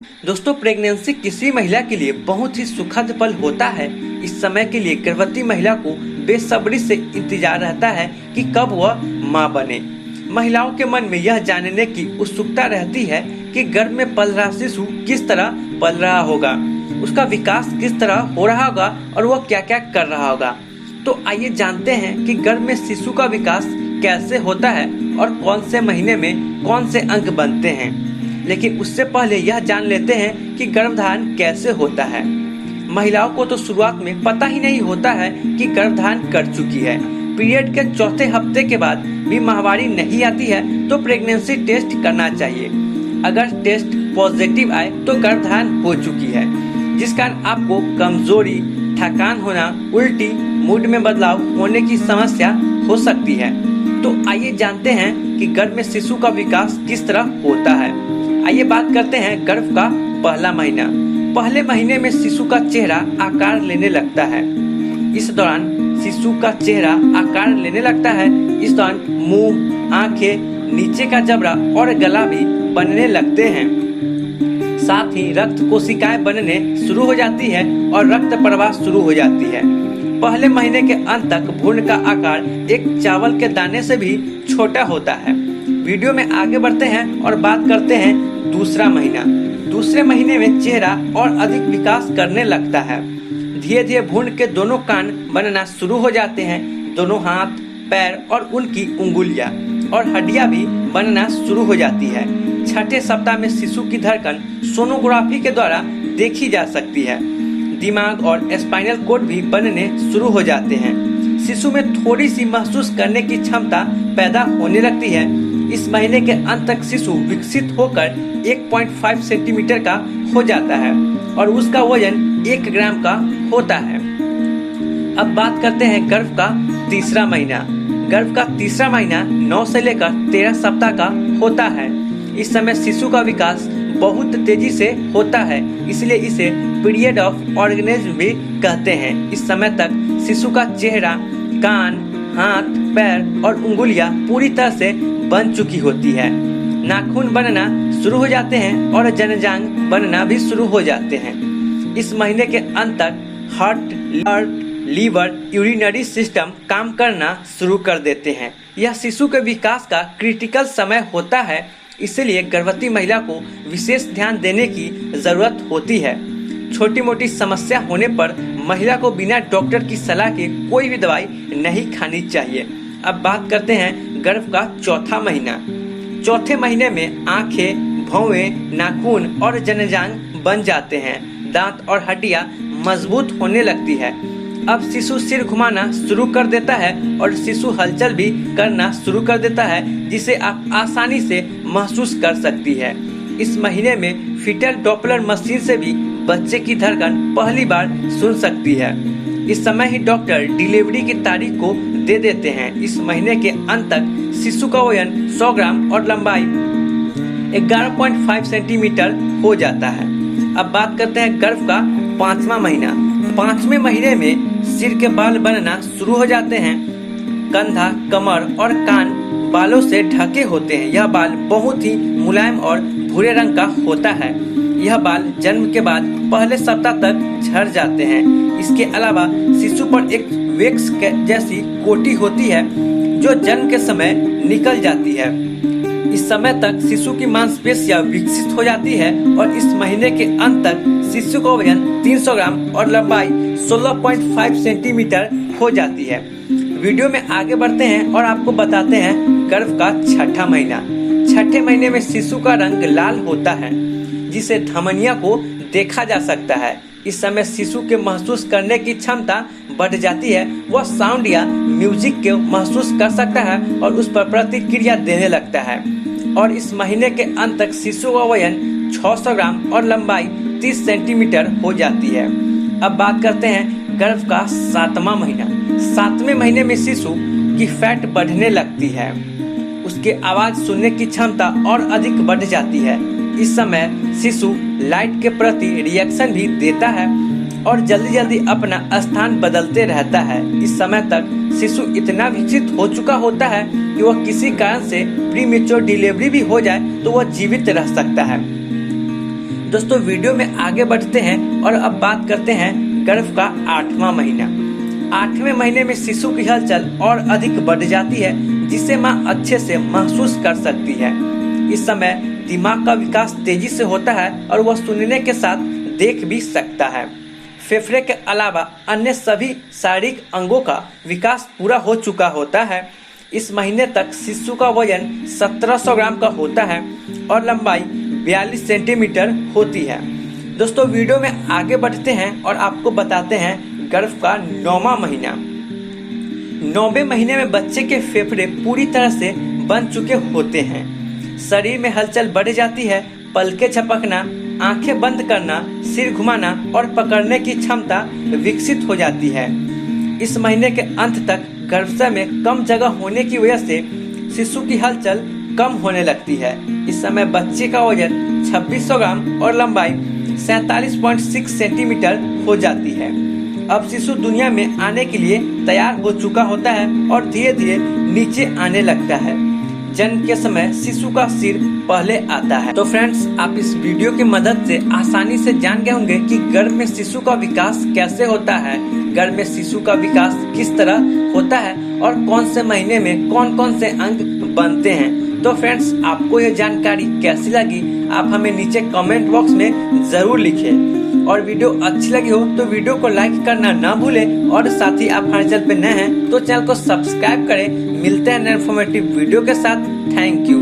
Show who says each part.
Speaker 1: दोस्तों, प्रेगनेंसी किसी महिला के लिए बहुत ही सुखद पल होता है। इस समय के लिए गर्भवती महिला को बेसब्री से इंतजार रहता है कि कब वह मां बने। महिलाओं के मन में यह जानने की उत्सुकता रहती है कि गर्भ में पल रहा शिशु किस तरह पल रहा होगा, उसका विकास किस तरह हो रहा होगा और वह क्या क्या कर रहा होगा। तो आइए जानते हैं कि गर्भ में शिशु का विकास कैसे होता है और कौन से महीने में कौन से अंग बनते हैं। लेकिन उससे पहले यह जान लेते हैं कि गर्भधारण कैसे होता है। महिलाओं को तो शुरुआत में पता ही नहीं होता है कि गर्भधारण कर चुकी है। पीरियड के चौथे हफ्ते के बाद भी माहवारी नहीं आती है तो प्रेगनेंसी टेस्ट करना चाहिए। अगर टेस्ट पॉजिटिव आए तो गर्भधारण हो चुकी है, जिस कारण आपको कमजोरी, थकान होना, उल्टी, मूड में बदलाव होने की समस्या हो सकती है। तो आइए जानते हैं कि गर्भ में शिशु का विकास किस तरह होता है। आइए बात करते हैं गर्भ का पहला महीना। पहले महीने में शिशु का चेहरा आकार लेने लगता है। इस दौरान शिशु का चेहरा आकार लेने लगता है। इस दौरान मुंह, आंखें, नीचे का जबड़ा और गला भी बनने लगते हैं। साथ ही रक्त कोशिकाएं बनने शुरू हो जाती है और रक्त प्रवाह शुरू हो जाती है। पहले महीने के अंत तक भ्रूण का आकार एक चावल के दाने से भी छोटा होता है। वीडियो में आगे बढ़ते हैं और बात करते हैं दूसरा महीना। दूसरे महीने में चेहरा और अधिक विकास करने लगता है। धीरे धीरे भ्रूण के दोनों कान बनना शुरू हो जाते हैं। दोनों हाथ, पैर और उनकी उंगलियां और हड्डियां भी बनना शुरू हो जाती है। छठे सप्ताह में शिशु की धड़कन सोनोग्राफी के द्वारा देखी जा सकती है। दिमाग और स्पाइनल कॉर्ड भी बनने शुरू हो जाते हैं। शिशु में थोड़ी सी महसूस करने की क्षमता पैदा होने लगती है। इस महीने के अंत तक शिशु विकसित होकर 1.5 सेंटीमीटर का हो जाता है और उसका वजन 1 ग्राम का होता है। अब बात करते हैं गर्भ का तीसरा महीना। गर्भ का तीसरा महीना 9 से लेकर 13 सप्ताह का होता है। इस समय शिशु का विकास बहुत तेजी से होता है, इसलिए इसे पीरियड ऑफ ऑर्गेनिज्म भी कहते हैं। इस समय तक शिशु का चेहरा, कान, हाथ, पैर और उंगलियां पूरी तरह से बन चुकी होती है। नाखून बनना शुरू हो जाते हैं और जन्मजांग बनना भी शुरू हो जाते हैं। इस महीने के अंत तक हार्ट, लीवर, यूरिनरी सिस्टम काम करना शुरू कर देते हैं। यह शिशु के विकास का क्रिटिकल समय होता है, इसलिए गर्भवती महिला को विशेष ध्यान देने की जरूरत होती है। छोटी मोटी समस्या होने पर महिला को बिना डॉक्टर की सलाह के कोई भी दवाई नहीं खानी चाहिए। अब बात करते हैं गर्भ का चौथा महीना। चौथे महीने में आंखें, भौहें, नाखून और जन्मजांग बन जाते हैं। दांत और हड्डियां मजबूत होने लगती है। अब शिशु सिर घुमाना शुरू कर देता है और शिशु हलचल भी करना शुरू कर देता है, जिसे आप आसानी से महसूस कर सकती है। इस महीने में फीटल डॉपलर मशीन से भी बच्चे की धड़कन पहली बार सुन सकती है। इस समय ही डॉक्टर डिलीवरी की तारीख को दे देते हैं। इस महीने के अंत तक शिशु का वजन 100 ग्राम और लंबाई 11.5 सेंटीमीटर हो जाता है। अब बात करते हैं गर्भ का पांचवा महीना। पांचवें महीने में सिर के बाल बनना शुरू हो जाते हैं। कंधा, कमर और कान बालों से ढके होते हैं। यह बाल बहुत ही मुलायम और भूरे रंग का होता है। यह बाल जन्म के बाद पहले सप्ताह तक झड़ जाते हैं। इसके अलावा शिशु पर एक वैक्स जैसी कोटी होती है जो जन्म के समय निकल जाती है। इस समय तक शिशु की मांसपेशियां विकसित हो जाती है और इस महीने के अंत तक शिशु का वजन 300 ग्राम और लंबाई 16.5 सेंटीमीटर हो जाती है। वीडियो में आगे बढ़ते हैं और आपको बताते हैं गर्भ का छठा महीना। छठे महीने में शिशु का रंग लाल होता है, जिसे धमनिया को देखा जा सकता है। इस समय शिशु के महसूस करने की क्षमता बढ़ जाती है। वह साउंड या म्यूजिक को महसूस कर सकता है और उस पर प्रतिक्रिया देने लगता है। और इस महीने के अंत तक शिशु का वजन 600 ग्राम और लंबाई 30 सेंटीमीटर हो जाती है। अब बात करते हैं गर्भ का सातवां महीना। सातवें महीने में शिशु की फैट बढ़ने लगती है। उसके आवाज सुनने की क्षमता और अधिक बढ़ जाती है। इस समय शिशु लाइट के प्रति रिएक्शन भी देता है और जल्दी जल्दी अपना स्थान बदलते रहता है। इस समय तक शिशु इतना विकसित हो चुका होता है कि वह किसी कारण से प्रीमेच्योर डिलीवरी भी हो जाए तो वह जीवित रह सकता है। दोस्तों वीडियो में आगे बढ़ते हैं और अब बात करते हैं गर्भ का 8वां महीना। 8वें महीने में शिशु की हलचल और अधिक बढ़ जाती है, जिसे मां अच्छे से महसूस कर सकती है। इस समय दिमाग का विकास तेजी से होता है और वह सुनने के साथ देख भी सकता है। फेफड़े के अलावा अन्य सभी शारीरिक अंगों का विकास पूरा हो चुका होता है। इस महीने तक शिशु का वजन 1700 ग्राम का होता है और लंबाई 42 सेंटीमीटर होती है। दोस्तों वीडियो में आगे बढ़ते हैं और आपको बताते हैं गर्भ का 9वां महीना। 9वें महीने में बच्चे के फेफड़े पूरी तरह से बन चुके होते हैं। शरीर में हलचल बढ़ जाती है, पलकें झपकना, आंखें बंद करना, सिर घुमाना और पकड़ने की क्षमता विकसित हो जाती है। इस महीने के अंत तक गर्भाशय में कम जगह होने की वजह से शिशु की हलचल कम होने लगती है। इस समय बच्चे का वजन 2600 ग्राम और लंबाई 47.6 सेंटीमीटर हो जाती है। अब शिशु दुनिया में आने के लिए तैयार हो चुका होता है और धीरे धीरे नीचे आने लगता है। जन्म के समय शिशु का सिर पहले आता है। तो फ्रेंड्स, आप इस वीडियो की मदद से आसानी से जान गए होंगे कि गर्भ में शिशु का विकास कैसे होता है, गर्भ में शिशु का विकास किस तरह होता है और कौन से महीने में कौन कौन से अंग बनते हैं। तो फ्रेंड्स, आपको यह जानकारी कैसी लगी आप हमें नीचे कमेंट बॉक्स में जरूर लिखें और वीडियो अच्छी लगी हो तो वीडियो को लाइक करना ना भूलें और साथ ही आप हमारे चैनल पे नए हैं तो चैनल को सब्सक्राइब करें। मिलते हैं नए इन्फॉर्मेटिव वीडियो के साथ। Thank you.